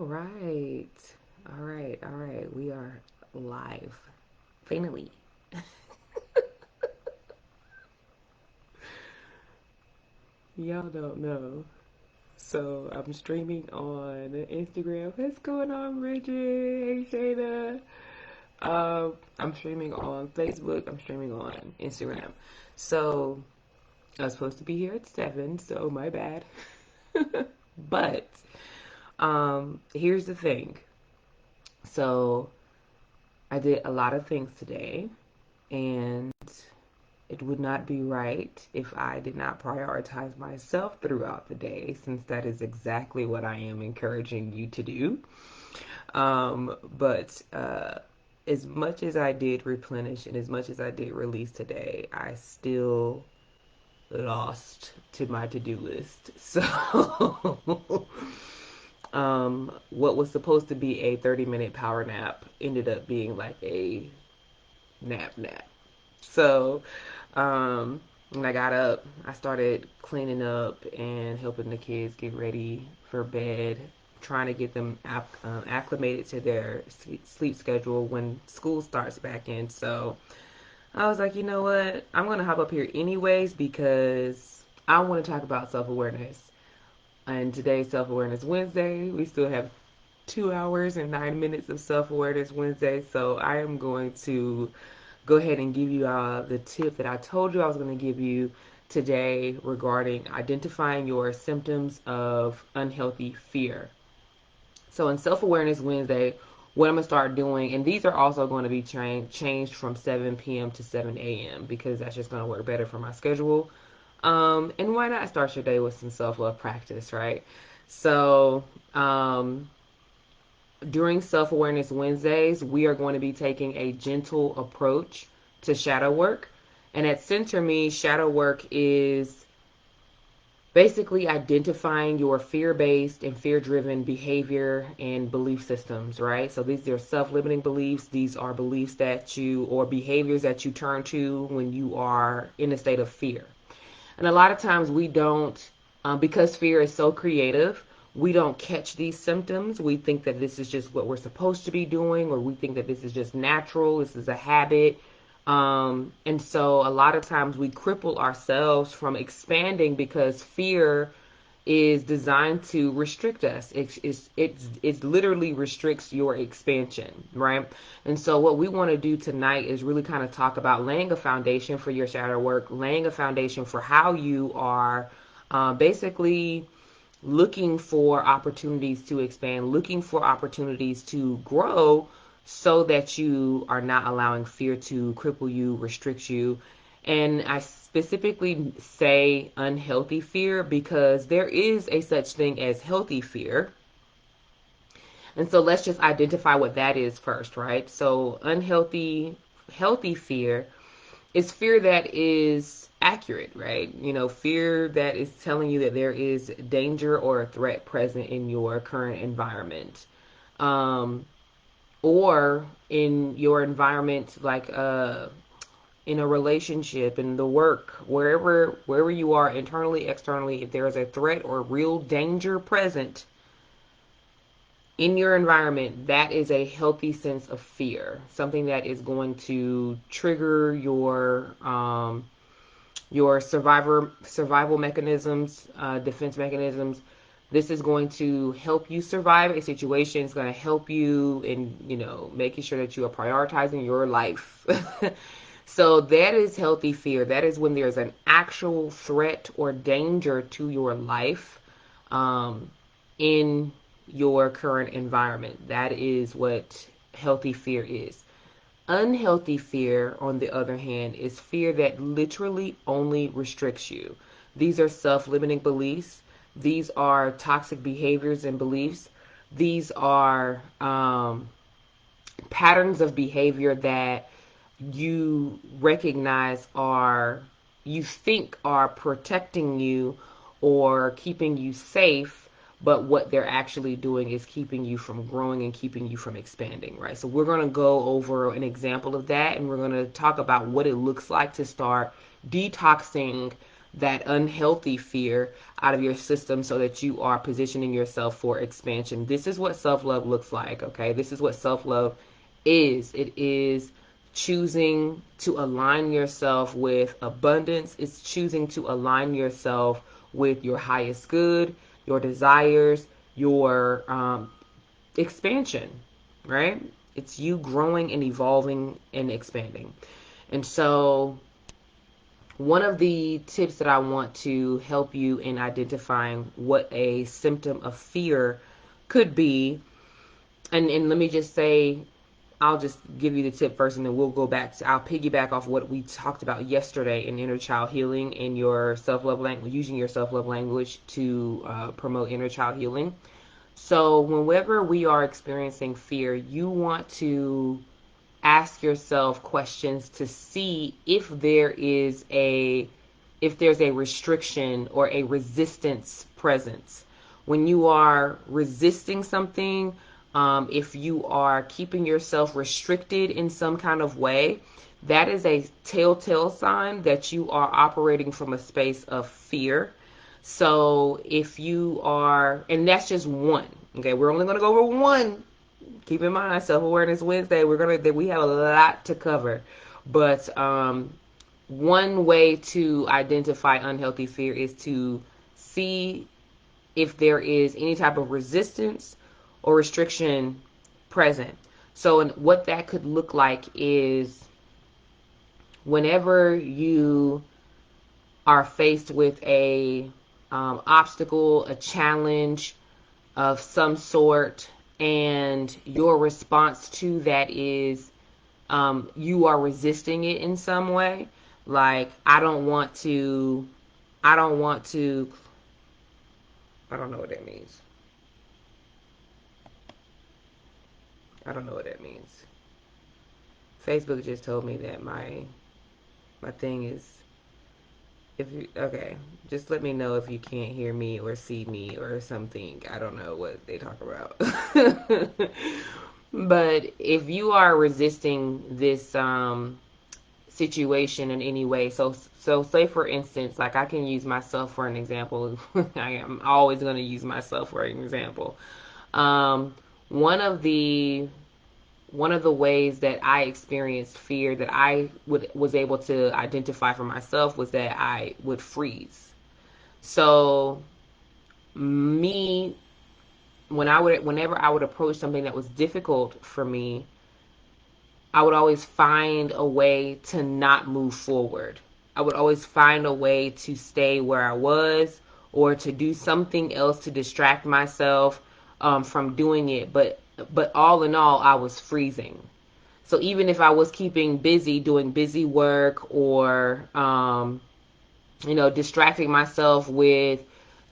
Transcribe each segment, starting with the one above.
All right. All right. All right. We are live. Finally. Y'all don't know. So I'm streaming on Instagram. What's going on, Bridget? Hey, Shayna. I'm streaming on Facebook. I'm streaming on Instagram. So I was supposed to be here at 7, so my bad. But here's the thing. So I did a lot of things today, and it would not be right if I did not prioritize myself throughout the day, since that is exactly what I am encouraging you to do. But as much as I did replenish and as much as I did release today, I still lost to my to-do list. So what was supposed to be a 30-minute power nap ended up being like a nap. So, when I got up, I started cleaning up and helping the kids get ready for bed, trying to get them acclimated to their sleep schedule when school starts back in. So, I was like, you know what? I'm going to hop up here anyways because I want to talk about self awareness. And today's Self Awareness Wednesday. We still have 2 hours and 9 minutes of Self Awareness Wednesday. So, I am going to go ahead and give you the tip that I told you I was going to give you today regarding identifying your symptoms of unhealthy fear. So in Self Awareness Wednesday, what I'm going to start doing, and these are also going to be changed from 7 p.m. to 7 a.m. because that's just going to work better for my schedule. And why not start your day with some self love practice, right? So, during Self Awareness Wednesdays, we are going to be taking a gentle approach to shadow work. And at Center Me, shadow work is basically identifying your fear based and fear driven behavior and belief systems, right? So these are self limiting beliefs. These are beliefs that you, or behaviors that you turn to when you are in a state of fear. And a lot of times we don't, because fear is so creative, we don't catch these symptoms. We think that this is just what we're supposed to be doing, or we think that this is just natural, this is a habit. And so a lot of times we cripple ourselves from expanding because fear is designed to restrict us. It literally restricts your expansion, right? And so what we want to do tonight is really kind of talk about laying a foundation for your shadow work, laying a foundation for how you are basically looking for opportunities to expand, looking for opportunities to grow so that you are not allowing fear to cripple you, restrict you. And I specifically say unhealthy fear because there is a such thing as healthy fear. And so let's just identify what that is first, right? So healthy fear is fear that is accurate, right? You know, fear that is telling you that there is danger or a threat present in your current environment. Um, or in your environment, like in a relationship, in the work, wherever you are, internally, externally, if there is a threat or real danger present in your environment, that is a healthy sense of fear, something that is going to trigger your survival mechanisms, defense mechanisms. This is going to help you survive a situation. It's going to help you in, making sure that you are prioritizing your life. So that is healthy fear. That is when there's an actual threat or danger to your life in your current environment. That is what healthy fear is. Unhealthy fear, on the other hand, is fear that literally only restricts you. These are self limiting beliefs. These are toxic behaviors and beliefs. These are patterns of behavior that you recognize you think are protecting you or keeping you safe, but what they're actually doing is keeping you from growing and keeping you from expanding, right? So we're going to go over an example of that, and we're going to talk about what it looks like to start detoxing that unhealthy fear out of your system so that you are positioning yourself for expansion. This is what self-love looks like, okay? This is what self-love is. It is choosing to align yourself with abundance. It's choosing to align yourself with your highest good, your desires, your expansion, right? It's you growing and evolving and expanding. And so one of the tips that I want to help you in identifying what a symptom of fear could be, and let me just say, I'll just give you the tip first and then we'll go back to, I'll piggyback off what we talked about yesterday in inner child healing and your self-love language, using your self-love language to promote inner child healing. So whenever we are experiencing fear, you want to ask yourself questions to see if there's a restriction or a resistance presence. When you are resisting something, if you are keeping yourself restricted in some kind of way, that is a telltale sign that you are operating from a space of fear. So if you are, and that's just one, okay, we're only going to go over one. Keep in mind, Self-Awareness Wednesday, we have a lot to cover. But one way to identify unhealthy fear is to see if there is any type of resistance or restriction present. So what that could look like is whenever you are faced with a obstacle, a challenge of some sort, and your response to that is you are resisting it in some way. Like, I don't know what that means. I don't know what that means. Facebook just told me that my thing is, if you, okay, just let me know if you can't hear me or see me or something. I don't know what they talk about. But if you are resisting this situation in any way, so say for instance, like I can use myself for an example. I am always going to use myself for an example. Um, one of the ways that I experienced fear that was able to identify for myself was that I would freeze. So me, whenever I would approach something that was difficult for me, I would always find a way to not move forward. I would always find a way to stay where I was or to do something else to distract myself from doing it. But all in all, I was freezing. So even if I was keeping busy doing busy work or distracting myself with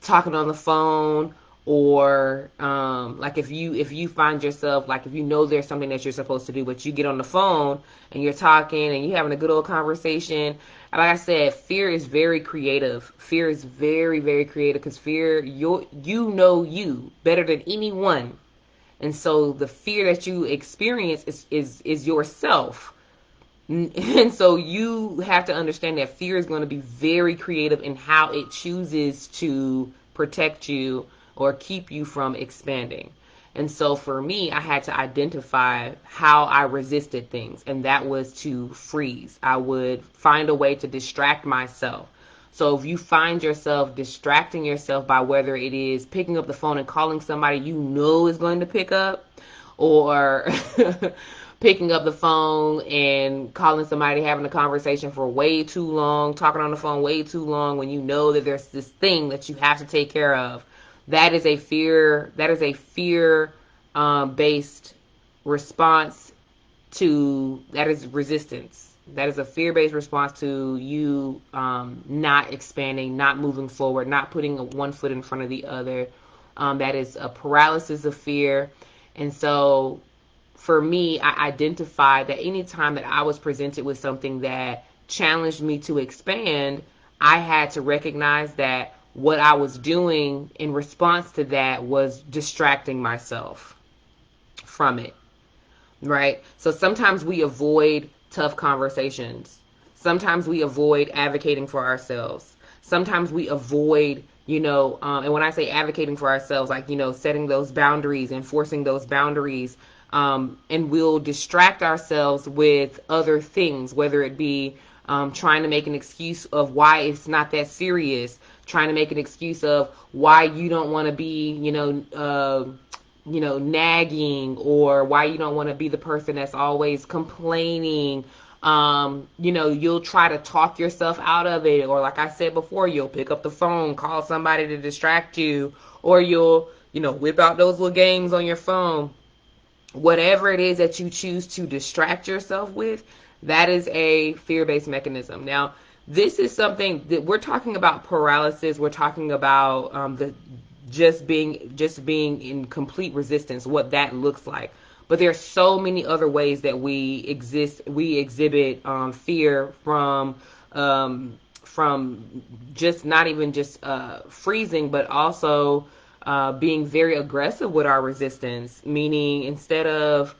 talking on the phone, or like if you find yourself, like if you know there's something that you're supposed to do but you get on the phone and you're talking and you're having a good old conversation. And like I said, fear is very creative. Fear is very, very creative because fear, you know you better than anyone. And so the fear that you experience is yourself. And so you have to understand that fear is going to be very creative in how it chooses to protect you or keep you from expanding. And so for me, I had to identify how I resisted things, and that was to freeze. I would find a way to distract myself. So if you find yourself distracting yourself by whether it is picking up the phone and calling somebody you know is going to pick up, or picking up the phone and calling somebody, having a conversation for way too long, talking on the phone way too long when you know that there's this thing that you have to take care of. That is a fear. That is a fear based response to, that is resistance. That is a fear-based response to you not expanding, not moving forward, not putting one foot in front of the other. That is a paralysis of fear. And so for me, I identified that anytime that I was presented with something that challenged me to expand, I had to recognize that what I was doing in response to that was distracting myself from it, right? So sometimes we avoid tough conversations. Sometimes we avoid advocating for ourselves. Sometimes we avoid, and when I say advocating for ourselves, like, setting those boundaries, enforcing those boundaries, and we'll distract ourselves with other things, whether it be trying to make an excuse of why it's not that serious, trying to make an excuse of why you don't want to be, nagging, or why you don't want to be the person that's always complaining. You'll try to talk yourself out of it, or like I said before, you'll pick up the phone, call somebody to distract you, or you'll, whip out those little games on your phone. Whatever it is that you choose to distract yourself with, that is a fear-based mechanism. Now, this is something that we're talking about paralysis. We're talking about the just being in complete resistance, what that looks like. But there's so many other ways that we exhibit fear from just not even just freezing, but also being very aggressive with our resistance, meaning instead of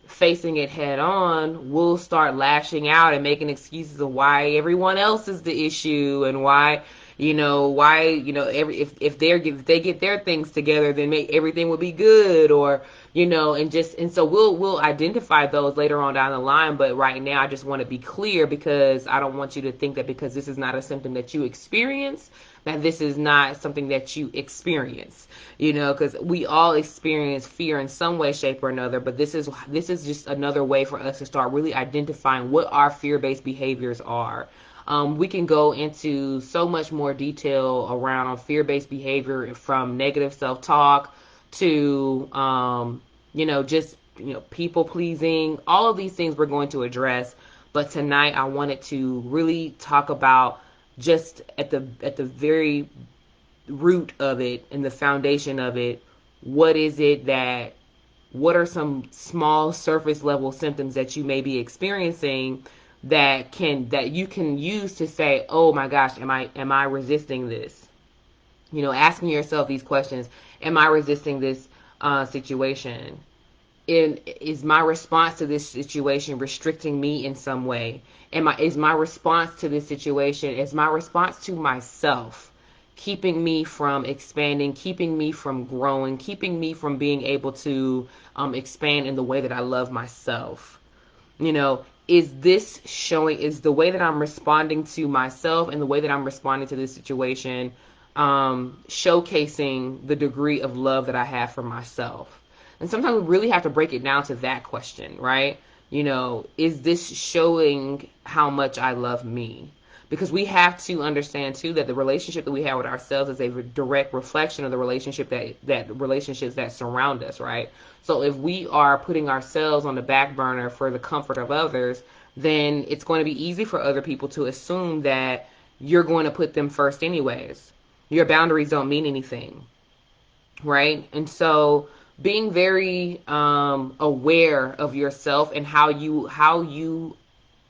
facing it head on, we'll start lashing out and making excuses of why everyone else is the issue, and why if they get their things together, then everything will be good, or and so we'll identify those later on down the line. But right now, I just want to be clear, because I don't want you to think that because this is not a symptom that you experience, that this is not something that you experience, because we all experience fear in some way, shape, or another. But this is just another way for us to start really identifying what our fear-based behaviors are. We can go into so much more detail around fear-based behavior, from negative self-talk to, just, people pleasing. All of these things we're going to address. But tonight I wanted to really talk about, just at the very root of it and the foundation of it, what are some small surface level symptoms that you may be experiencing that you can use to say, oh my gosh, am I resisting this? Asking yourself these questions. Am I resisting this situation? Is my response to this situation restricting me in some way? Is my response to this situation, is my response to myself keeping me from expanding, keeping me from growing, keeping me from being able to expand in the way that I love myself? Is the way that I'm responding to myself and the way that I'm responding to this situation showcasing the degree of love that I have for myself? And sometimes we really have to break it down to that question, right? Is this showing how much I love me? Because we have to understand too that the relationship that we have with ourselves is a direct reflection of the relationships that surround us, right? So if we are putting ourselves on the back burner for the comfort of others, then it's going to be easy for other people to assume that you're going to put them first anyways. Your boundaries don't mean anything, right? And so being very aware of yourself and how you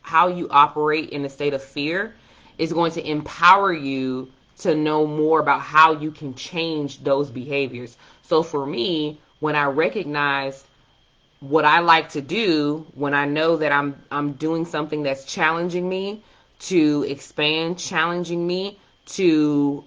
operate in a state of fear is going to empower you to know more about how you can change those behaviors. So for me, when I recognize what I like to do, when I know that I'm doing something that's challenging me to expand, challenging me to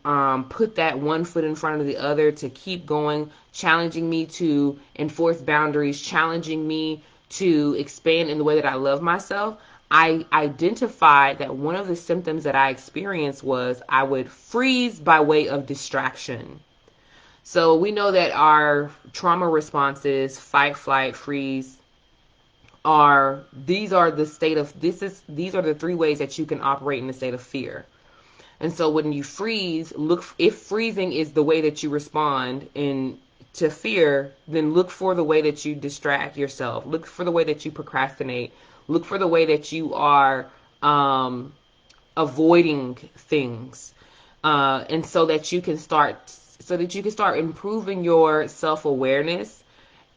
put that one foot in front of the other, to keep going, challenging me to enforce boundaries, challenging me to expand in the way that I love myself, I identified that one of the symptoms that I experienced was I would freeze by way of distraction. So we know that our trauma responses, fight, flight, freeze, these are the three ways that you can operate in the state of fear. And so when you freeze, if freezing is the way that you respond to fear, then look for the way that you distract yourself. Look for the way that you procrastinate. Look for the way that you are avoiding things, and so that you can start improving your self-awareness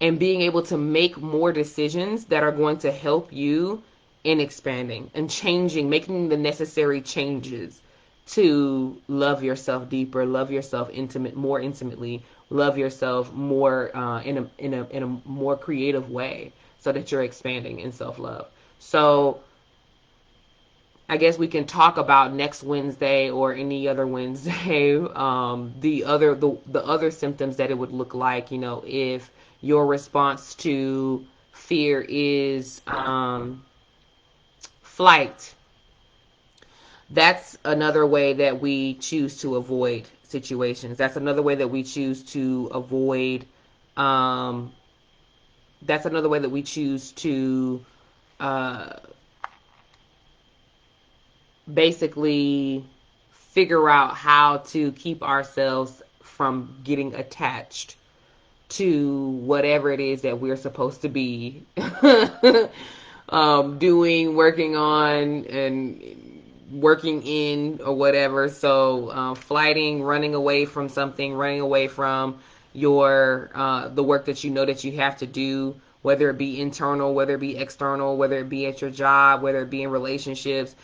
and being able to make more decisions that are going to help you in expanding and changing, making the necessary changes to love yourself deeper, love yourself more intimately, love yourself more in a more creative way, so that you're expanding in self-love. So I guess we can talk about next Wednesday or any other Wednesday, the other symptoms that it would look like, if your response to fear is flight. That's another way that we choose to avoid situations. That's another way that we choose to avoid. Um, that's another way that we choose to uh, basically figure out how to keep ourselves from getting attached to whatever it is that we're supposed to be doing, working on, and working in, or whatever. So, flighting, running away from something, running away from your the work that you know that you have to do, whether it be internal, whether it be external, whether it be at your job, whether it be in relationships.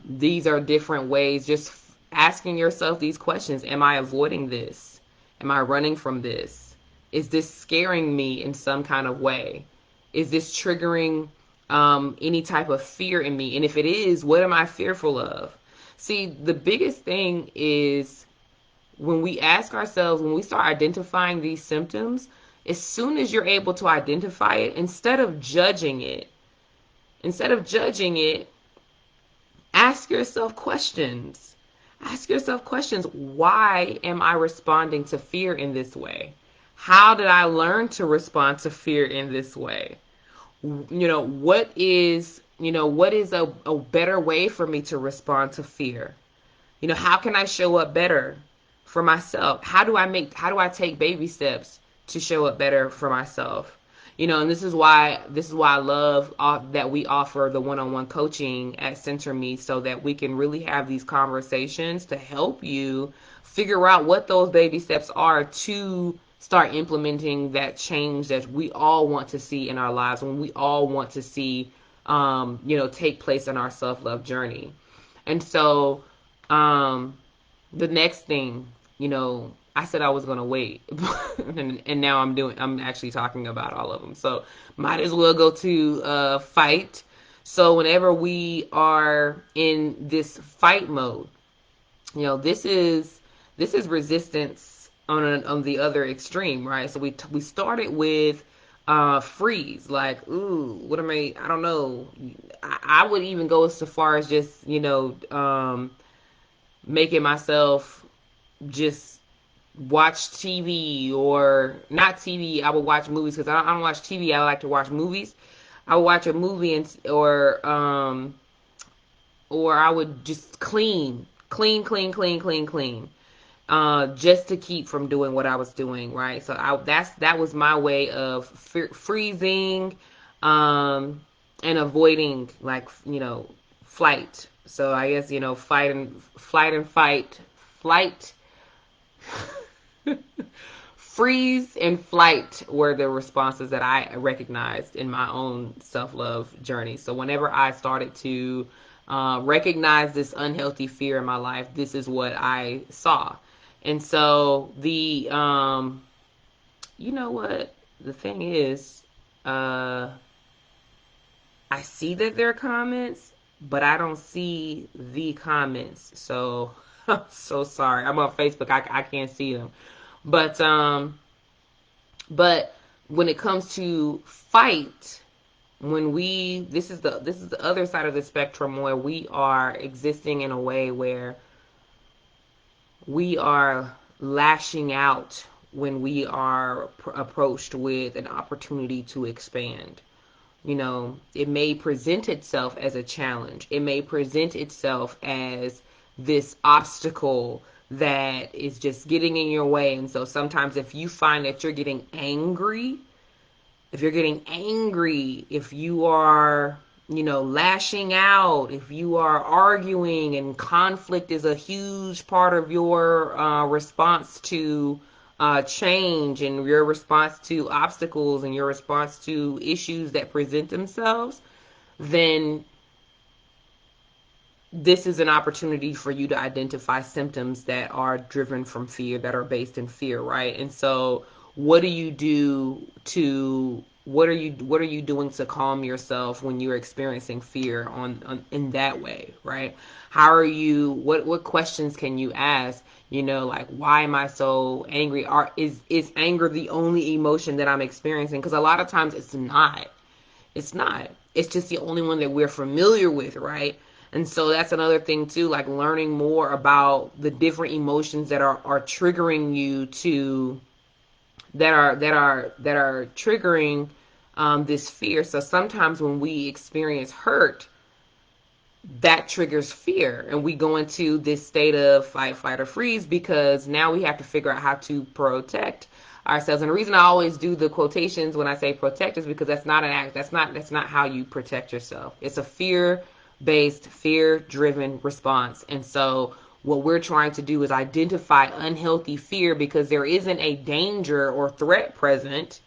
These are different ways. Just asking yourself these questions: am I avoiding this? Am I running from this? Is this scaring me in some kind of way? Is this triggering any type of fear in me? And if it is, what am I fearful of? See, the biggest thing is when we ask ourselves, when we start identifying these symptoms, as soon as you're able to identify it, instead of judging it, ask yourself questions. Ask yourself questions. Why am I responding to fear in this way? How did I learn to respond to fear in this way? What is a better way for me to respond to fear? How can I show up better for myself? How do I take baby steps to show up better for myself? And this is why I love that we offer the one-on-one coaching at Center Me, so that we can really have these conversations to help you figure out what those baby steps are to start implementing that change that we all want to see in our lives, when we all want to see take place in our self-love journey. And so, the next thing, I said I was gonna wait, and now I'm actually talking about all of them. So might as well go to fight. So whenever we are in this fight mode, this is resistance on the other extreme, right? So we started with freeze, like, ooh, what am I don't know. I would even go so far as just making myself just watch TV, or not TV. I would watch movies, because I don't watch TV. I like to watch movies. I would watch a movie, or I would just clean, clean, clean, clean, clean, just to keep from doing what I was doing, right? So that was my way of freezing, and avoiding, like, flight. So I guess, flight, freeze and flight were the responses that I recognized in my own self-love journey. So whenever I started to recognize this unhealthy fear in my life, this is what I saw. And so you know what? The thing is, I see that there are comments, but I don't see the comments. So I'm so sorry. I'm on Facebook. I can't see them. But when it comes to fight, when we this is the other side of the spectrum, where we are existing in a way where we are lashing out when we are approached with an opportunity to expand. It may present itself as a challenge. It may present itself as this obstacle that is just getting in your way. And so sometimes, if you find that you're getting angry, if you are, lashing out, if you are arguing, and conflict is a huge part of your response to change, and your response to obstacles, and your response to issues that present themselves, then this is an opportunity for you to identify symptoms that are driven from fear, that are based in fear, right? And so what do you do to what are you doing to calm yourself when you're experiencing fear in that way, right? How are you, what questions can you ask? Like, why am I so angry? Is anger the only emotion that I'm experiencing? Because a lot of times it's not. It's not. It's just the only one that we're familiar with, right? And so that's another thing too, like learning more about the different emotions that are triggering you to that are triggering this fear. So sometimes when we experience hurt, that triggers fear, and we go into this state of fight, flight, or freeze, because now we have to figure out how to protect ourselves. And the reason I always do the quotations when I say protect is because that's not an act. That's not how you protect yourself. It's a fear-based, fear-driven response. And so what we're trying to do is identify unhealthy fear, because there isn't a danger or threat present.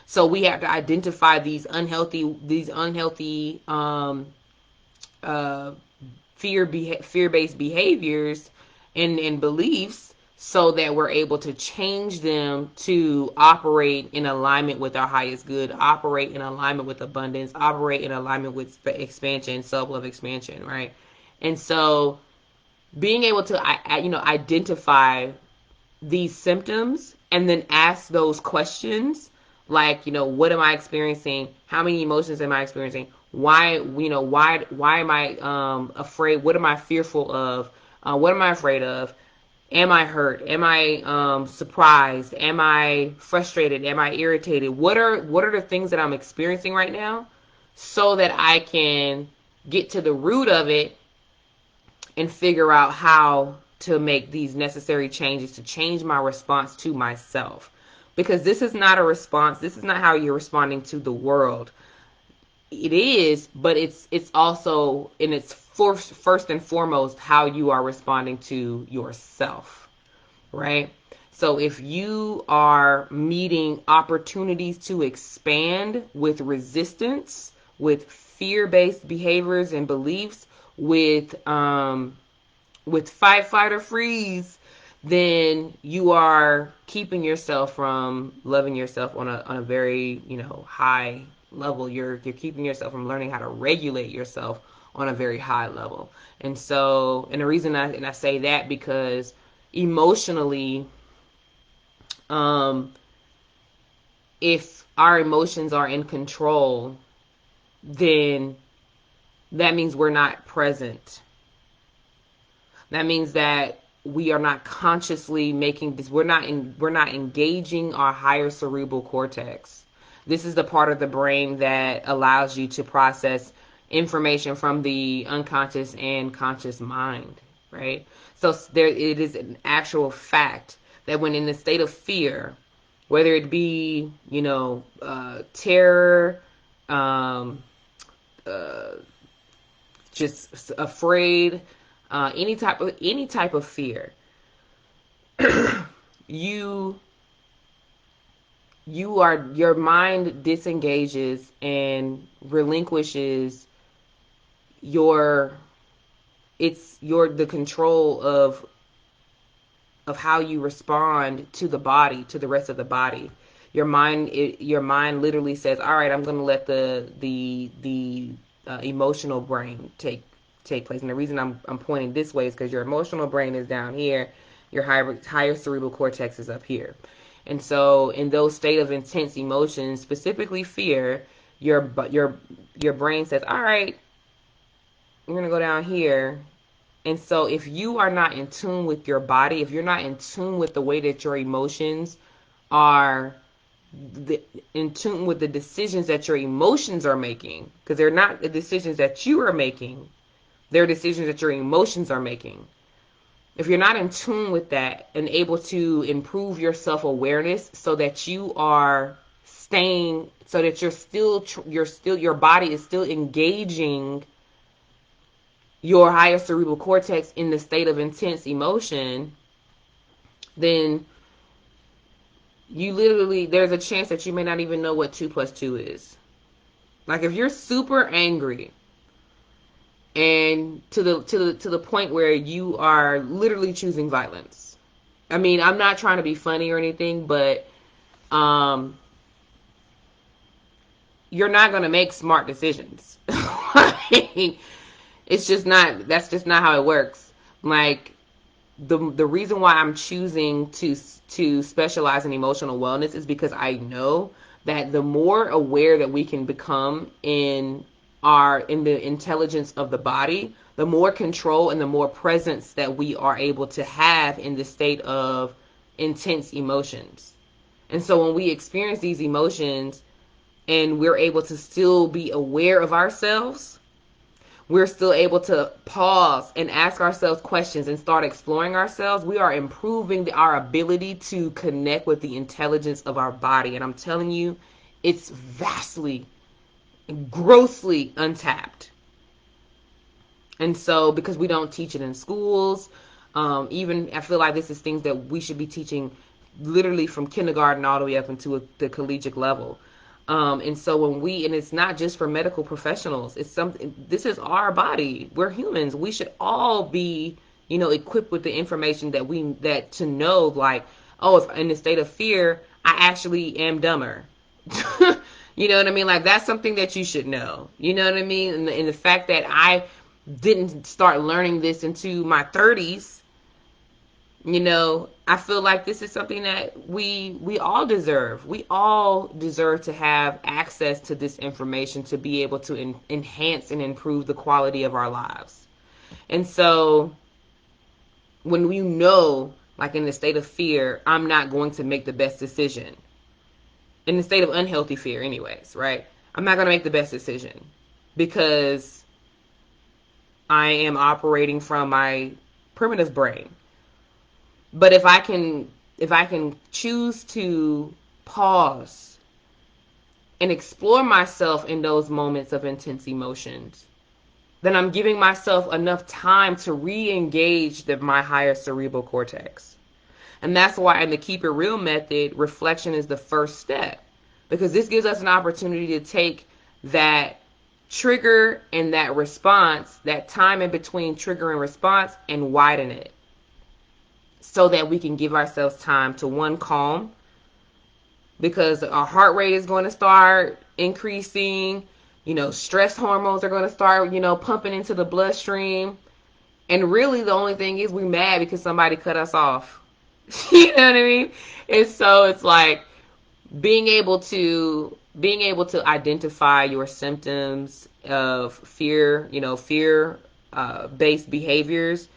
So we have to identify these unhealthy uh, fear-based behaviors and beliefs, so that we're able to change them to operate in alignment with our highest good, operate in alignment with abundance, operate in alignment with expansion, self-love expansion, right? And so being able to identify these symptoms and then ask those questions, like, what am I experiencing? How many emotions am I experiencing? Why am I afraid? What am I fearful of? What am I afraid of? Am I hurt? Am I surprised? Am I frustrated? Am I irritated? What are the things that I'm experiencing right now, so that I can get to the root of it and figure out how to make these necessary changes to change my response to myself. Because this is not a response. This is not how you're responding to the world. It is, but it's also, and it's first and foremost, how you are responding to yourself, right? So if you are meeting opportunities to expand with resistance, with fear-based behaviors and beliefs, with fight, flight, or freeze, then you are keeping yourself from loving yourself on a very high level. You're keeping yourself from learning how to regulate yourself on a very high level. And so, and the reason I say that, because emotionally, um, if our emotions are in control, then that means we're not present. That means that we are not consciously making this. We're not engaging our higher cerebral cortex. This is the part of the brain that allows you to process information from the unconscious and conscious mind, right? So there, it is an actual fact that when in the state of fear, whether it be terror, um, uh, just afraid, any type of fear, you your mind disengages and relinquishes your the control of how you respond to the body, to the rest of the body. Your mind literally says, all right, I'm going to let the emotional brain take place. And the reason I'm pointing this way is because your emotional brain is down here, your higher cerebral cortex is up here. And so in those state of intense emotions, specifically fear, your brain says, all right, you're going to go down here. And so if you are not in tune with your body, if you're not in tune with the way that your emotions are in tune with the decisions that your emotions are making, because they're not the decisions that you are making, they're decisions that your emotions are making. If you're not in tune with that and able to improve your self-awareness, so that you are staying, so that your body is still engaging your higher cerebral cortex in the state of intense emotion, then there's a chance that you may not even know what 2 plus 2 is. Like, if you're super angry and to the point where you are literally choosing violence. I mean, I'm not trying to be funny or anything, but you're not going to make smart decisions. It's just not, that's just not how it works. Like, the reason why I'm choosing to specialize in emotional wellness is because I know that the more aware that we can become in the intelligence of the body, the more control and the more presence that we are able to have in the state of intense emotions. And so when we experience these emotions and we're able to still be aware of ourselves, we're still able to pause and ask ourselves questions and start exploring ourselves, we are improving our ability to connect with the intelligence of our body. And I'm telling you, it's vastly, grossly untapped. And so, because we don't teach it in schools, even I feel like this is things that we should be teaching literally from kindergarten all the way up into the collegiate level. And so and it's not just for medical professionals, it's something, this is our body. We're humans. We should all be, equipped with the information that to know, like, oh, if in a state of fear, I actually am dumber. You know what I mean? Like, that's something that you should know. You know what I mean? And the fact that I didn't start learning this into my 30s, I feel like this is something that we all deserve. We all deserve to have access to this information to be able to enhance and improve the quality of our lives. And so when like in the state of fear, I'm not going to make the best decision. In the state of unhealthy fear anyways, right? I'm not going to make the best decision because I am operating from my primitive brain. But if I can choose to pause and explore myself in those moments of intense emotions, then I'm giving myself enough time to re-engage my higher cerebral cortex. And that's why in the Keep It Real method, reflection is the first step. Because this gives us an opportunity to take that trigger and that response, that time in between trigger and response, and widen it. So that we can give ourselves time to, one, calm, because our heart rate is going to start increasing, stress hormones are going to start, pumping into the bloodstream. And really the only thing is we mad because somebody cut us off. You know what I mean? And so it's like being able to identify your symptoms of fear, fear based behaviors,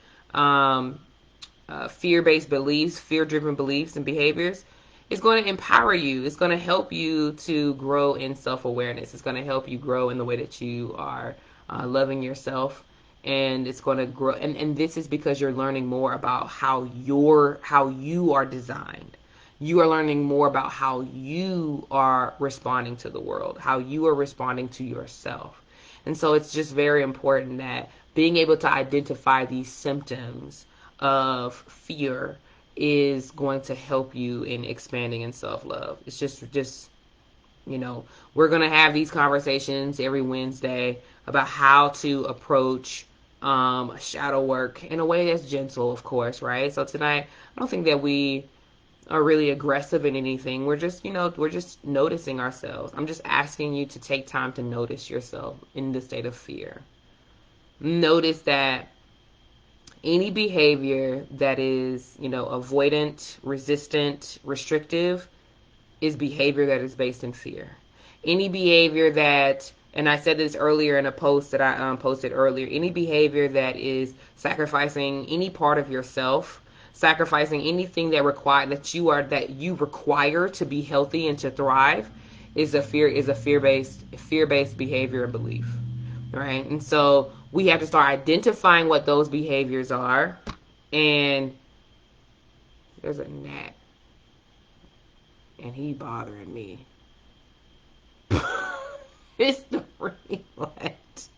fear-based beliefs, fear-driven beliefs and behaviors, is going to empower you. It's going to help you to grow in self-awareness. It's going to help you grow in the way that you are loving yourself. And it's going to grow. And this is because you're learning more about how you are designed. You are learning more about how you are responding to the world, how you are responding to yourself. And so it's just very important that being able to identify these symptoms of fear is going to help you in expanding in self-love. It's just we're going to have these conversations every Wednesday about how to approach shadow work in a way that's gentle, of course, right? So tonight, I don't think that we are really aggressive in anything. We're just noticing ourselves. I'm just asking you to take time to notice yourself in the state of fear. Notice that any behavior that is, avoidant, resistant, restrictive is behavior that is based in fear. Any behavior that, and I said this earlier in a post that I posted earlier, any behavior that is sacrificing any part of yourself, sacrificing anything that you require to be healthy and to thrive, is a fear-based behavior and belief. Right? And so we have to start identifying what those behaviors are. And there's a gnat, and he bothering me. It's the what?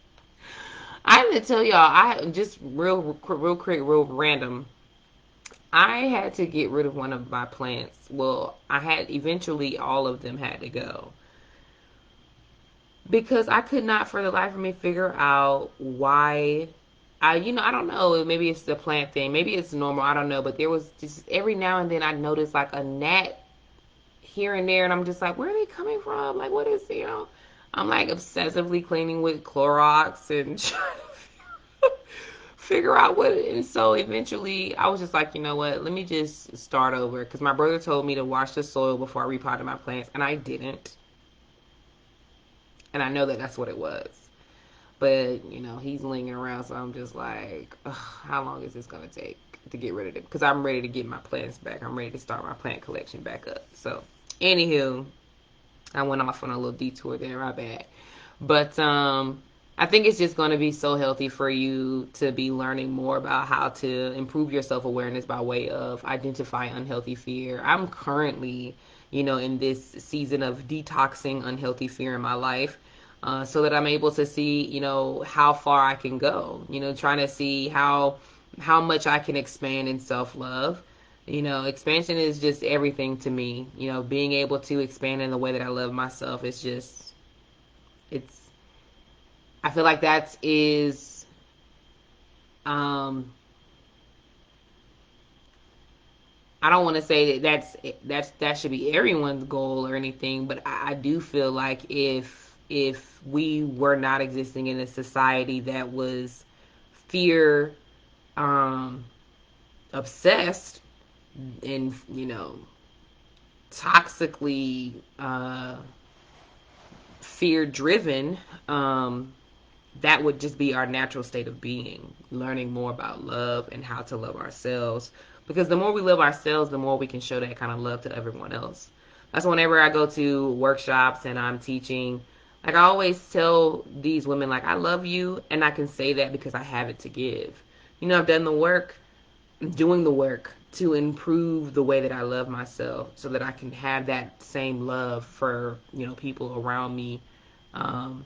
I have to tell y'all, I just real quick, real random. I had to get rid of one of my plants. Well, eventually all of them had to go. Because I could not for the life of me figure out why. I don't know. Maybe it's the plant thing. Maybe it's normal. I don't know. But there was just every now and then I noticed like a gnat here and there, and I'm just like, where are they coming from? Like, what is? I'm like obsessively cleaning with Clorox and trying to figure out what. And so eventually I was just like, you know what? Let me just start over. Because my brother told me to wash the soil before I repotted my plants, and I didn't. And I know that that's what it was. But, he's lingering around, so I'm just like, ugh, how long is this going to take to get rid of it? Because I'm ready to get my plants back. I'm ready to start my plant collection back up. So, anywho, I went off on a little detour there, my bad. But I think it's just going to be so healthy for you to be learning more about how to improve your self-awareness by way of identify unhealthy fear. I'm currently, in this season of detoxing unhealthy fear in my life. So that I'm able to see, how far I can go, trying to see how much I can expand in self-love. Expansion is just everything to me. Being able to expand in the way that I love myself is just, it's, I feel like that is, um, I don't want to say that should be everyone's goal or anything, but I do feel like if we were not existing in a society that was fear, um, obsessed and toxically fear driven, that would just be our natural state of being, learning more about love and how to love ourselves. Because the more we love ourselves, the more we can show that kind of love to everyone else. That's whenever I go to workshops and I'm teaching, like I always tell these women, like, I love you, and I can say that because I have it to give. I've done the work, doing the work to improve the way that I love myself so that I can have that same love for, people around me. Um,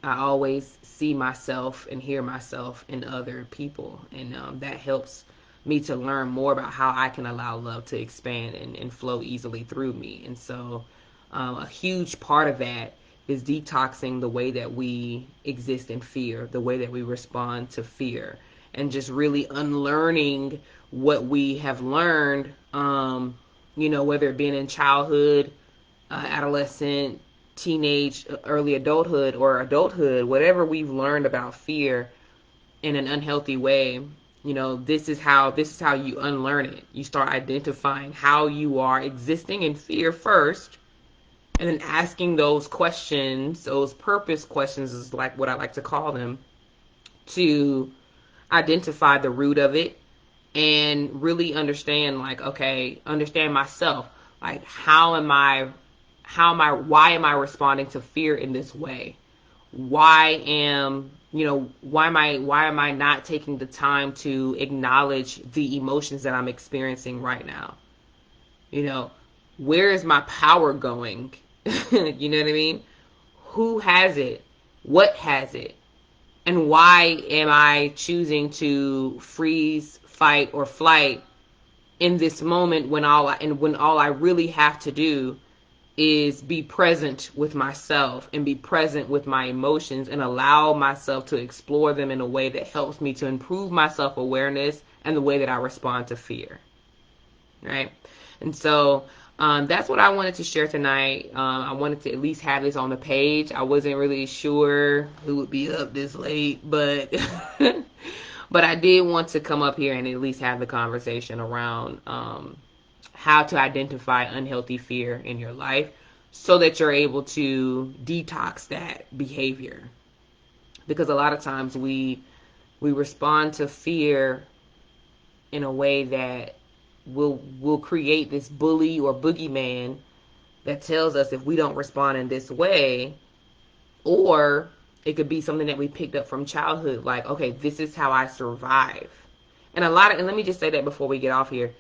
I always see myself and hear myself in other people, and that helps me to learn more about how I can allow love to expand and flow easily through me. And so, a huge part of that is detoxing the way that we exist in fear, the way that we respond to fear, and just really unlearning what we have learned, whether it being in childhood, adolescent, teenage, early adulthood, or adulthood, whatever we've learned about fear in an unhealthy way, this is how you unlearn it. You start identifying how you are existing in fear first, and then asking those questions, those purpose questions is like what I like to call them, to identify the root of it and really understand, like, okay, understand myself. Like, why am I responding to fear in this way? Why am I not taking the time to acknowledge the emotions that I'm experiencing right now? You know, where is my power going? You know what I mean? Who has it? What has it? And why am I choosing to freeze, fight, or flight in this moment when all I really have to do is be present with myself and be present with my emotions and allow myself to explore them in a way that helps me to improve my self-awareness and the way that I respond to fear, right? And so that's what I wanted to share tonight. I wanted to at least have this on the page. I wasn't really sure who would be up this late, but but I did want to come up here and at least have the conversation around how to identify unhealthy fear in your life so that you're able to detox that behavior. Because a lot of times we respond to fear in a way that will create this bully or boogeyman that tells us if we don't respond in this way, or it could be something that we picked up from childhood, like, okay, this is how I survive. And let me just say that before we get off here,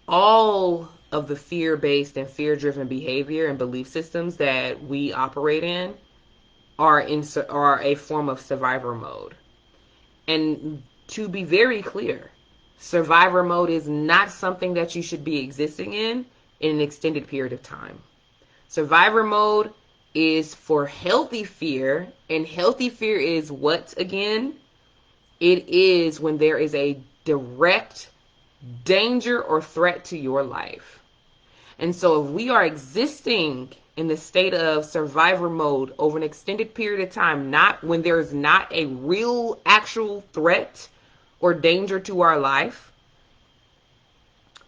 all of the fear-based and fear-driven behavior and belief systems that we operate in are a form of survivor mode. And to be very clear, survivor mode is not something that you should be existing in an extended period of time. Survivor mode is for healthy fear, and healthy fear is what again? It is when there is a direct danger or threat to your life. And so if we are existing in the state of survivor mode over an extended period of time, not when there's not a real actual threat or danger to our life,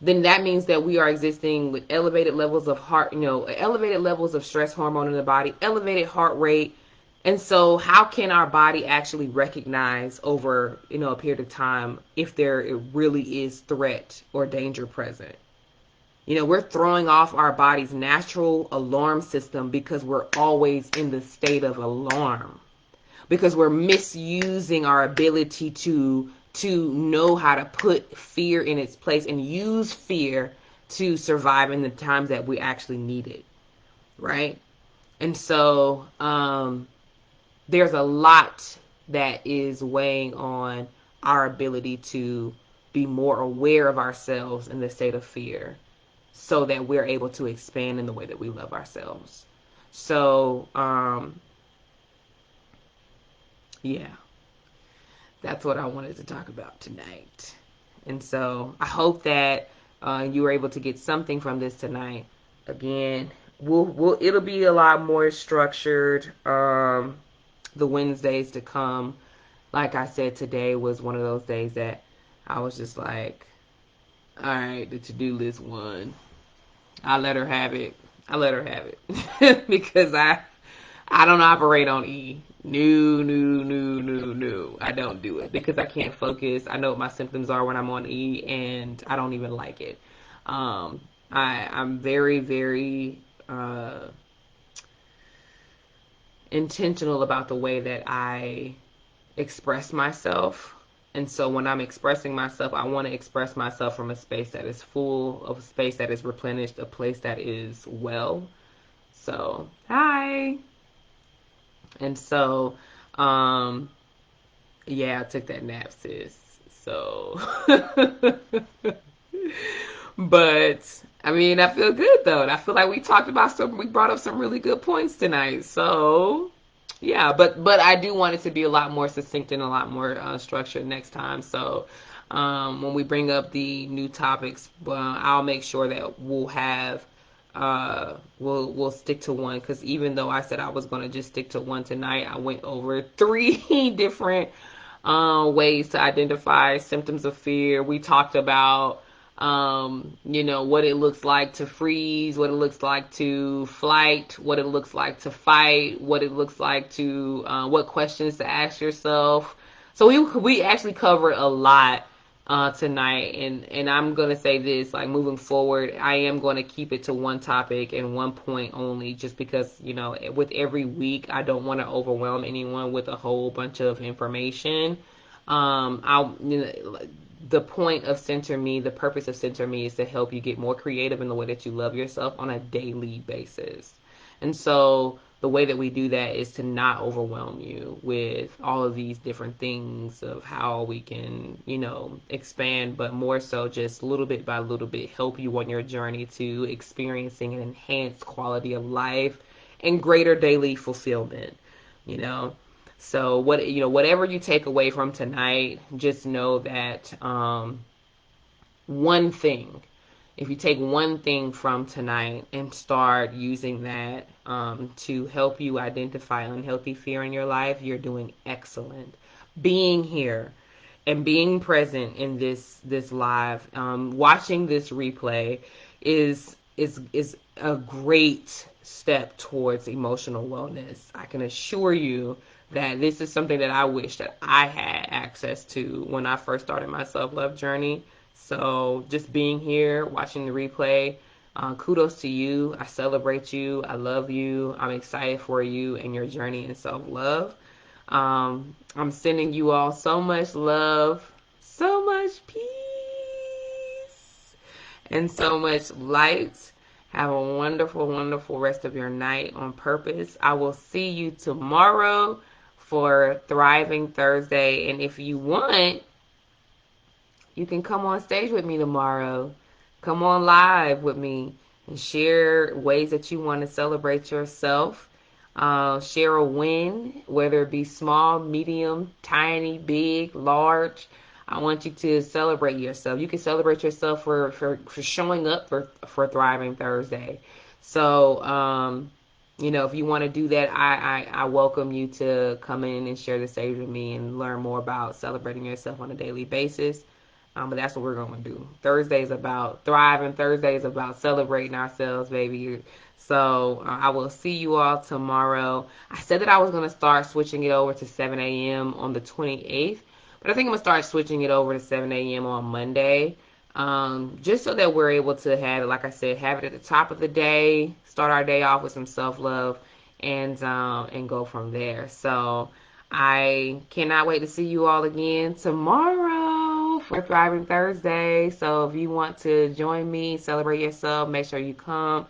then that means that we are existing with elevated levels of elevated levels of stress hormone in the body, elevated heart rate. And so how can our body actually recognize over, a period of time if there really is threat or danger present? We're throwing off our body's natural alarm system because we're always in the state of alarm, because we're misusing our ability to know how to put fear in its place and use fear to survive in the times that we actually need it, right? And so there's a lot that is weighing on our ability to be more aware of ourselves in the state of fear so that we're able to expand in the way that we love ourselves. So, yeah, that's what I wanted to talk about tonight. And so I hope that you were able to get something from this tonight. Again, it'll be a lot more structured the Wednesdays to come. Like I said, today was one of those days that I was just like, all right, the to-do list one. I let her have it. Because I don't operate on E. No. I don't do it because I can't focus. I know what my symptoms are when I'm on E, and I don't even like it. I'm very, very intentional about the way that I express myself. And so when I'm expressing myself, I want to express myself from a space that is full, of a space that is replenished, a place that is well. So, hi. And so, yeah, I took that nap, sis. So, but I mean, I feel good though. And I feel like we brought up some really good points tonight. So, yeah, but I do want it to be a lot more succinct and a lot more structured next time. So, when we bring up the new topics, I'll make sure that we'll stick to one, because even though I said I was going to just stick to one tonight, I went over three different ways to identify symptoms of fear. We talked about what it looks like to freeze, what it looks like to flight, what it looks like to fight, what it looks like to what questions to ask yourself. So we actually covered a lot tonight, and I'm gonna say this, like, moving forward, I am going to keep it to one topic and one point only, just because with every week I don't want to overwhelm anyone with a whole bunch of information. I'll the point of Center Me, the purpose of Center Me is to help you get more creative in the way that you love yourself on a daily basis. And so the way that we do that is to not overwhelm you with all of these different things of how we can, expand, but more so just little bit by little bit help you on your journey to experiencing an enhanced quality of life and greater daily fulfillment, you know. So whatever you take away from tonight, just know that one thing, if you take one thing from tonight and start using that to help you identify unhealthy fear in your life, you're doing excellent. Being here and being present in this live, watching this replay is a great step towards emotional wellness. I can assure you that this is something that I wish that I had access to when I first started my self-love journey. So just being here, watching the replay, kudos to you. I celebrate you. I love you. I'm excited for you and your journey in self-love. I'm sending you all so much love, so much peace, and so much light. Have a wonderful, wonderful rest of your night on purpose. I will see you tomorrow for Thriving Thursday. And if you want, you can come on stage with me tomorrow. Come on live with me and share ways that you want to celebrate yourself. Share a win, whether it be small, medium, tiny, big, large. I want you to celebrate yourself. You can celebrate yourself for showing up for Thriving Thursday. So if you want to do that, I welcome you to come in and share the stage with me and learn more about celebrating yourself on a daily basis. But that's what we're going to do. Thursday is about thriving. Thursday is about celebrating ourselves, baby. So I will see you all tomorrow. I said that I was going to start switching it over to 7 a.m. on the 28th, but I think I'm going to start switching it over to 7 a.m. on Monday. Just so that we're able to have it, like I said, have it at the top of the day, start our day off with some self-love, and go from there. So I cannot wait to see you all again tomorrow for Thriving Thursday. So if you want to join me, celebrate yourself, make sure you come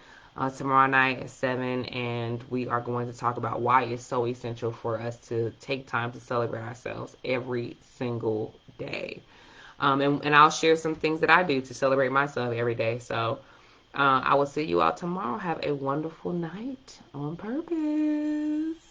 tomorrow night at 7, and we are going to talk about why it's so essential for us to take time to celebrate ourselves every single day. And I'll share some things that I do to celebrate myself every day. So I will see you all tomorrow. Have a wonderful night on purpose.